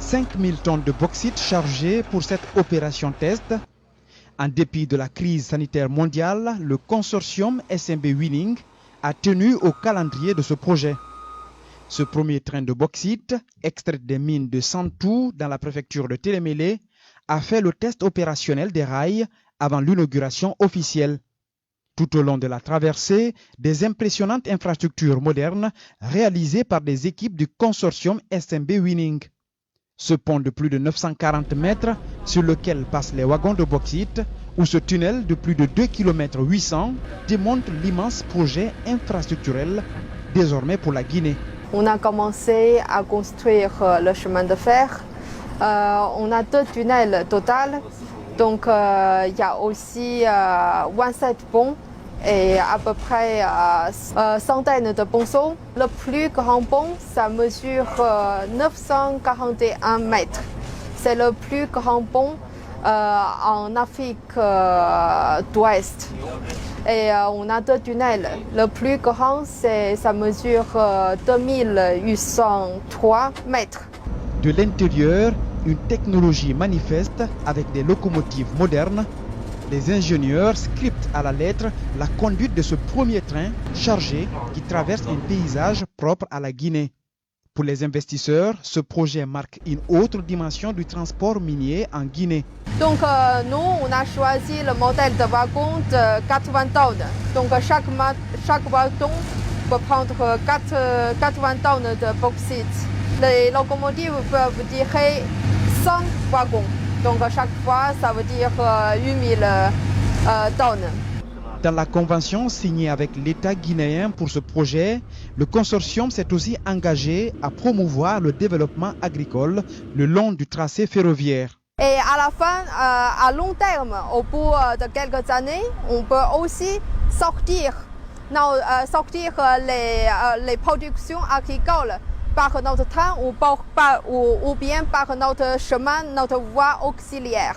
5000 tonnes de bauxite chargées pour cette opération test. En dépit de la crise sanitaire mondiale, le consortium SMB Winning a tenu au calendrier de ce projet. Ce premier train de bauxite, extrait des mines de Santou dans la préfecture de Télémélé, a fait le test opérationnel des rails avant l'inauguration officielle. Tout au long de la traversée, des impressionnantes infrastructures modernes réalisées par des équipes du consortium SMB Winning. Ce pont de plus de 940 mètres sur lequel passent les wagons de bauxite ou ce tunnel de plus de 2 km 800 démontre l'immense projet infrastructurel désormais pour la Guinée. On a commencé à construire le chemin de fer. On a 2 tunnels total. Donc il y a aussi 27 ponts et à peu près centaines de ponceaux. Le plus grand pont, ça mesure 941 mètres. C'est le plus grand pont en Afrique d'Ouest. Et on a 2 tunnels. Le plus grand, ça mesure 2803 mètres. De l'intérieur, une technologie manifeste avec des locomotives modernes. Les ingénieurs scriptent à la lettre la conduite de ce premier train chargé qui traverse un paysage propre à la Guinée. Pour les investisseurs, ce projet marque une autre dimension du transport minier en Guinée. Donc nous, on a choisi le modèle de wagon de 80 tonnes. Donc chaque wagon peut prendre 80 tonnes de bauxite. Les locomotives peuvent tirer 100 wagons. Donc à chaque fois, ça veut dire 8000 tonnes. Dans la convention signée avec l'État guinéen pour ce projet, le consortium s'est aussi engagé à promouvoir le développement agricole le long du tracé ferroviaire. Et à la fin, à long terme, au bout de quelques années, on peut aussi sortir les productions agricoles par notre train ou bien par notre chemin, notre voie auxiliaire.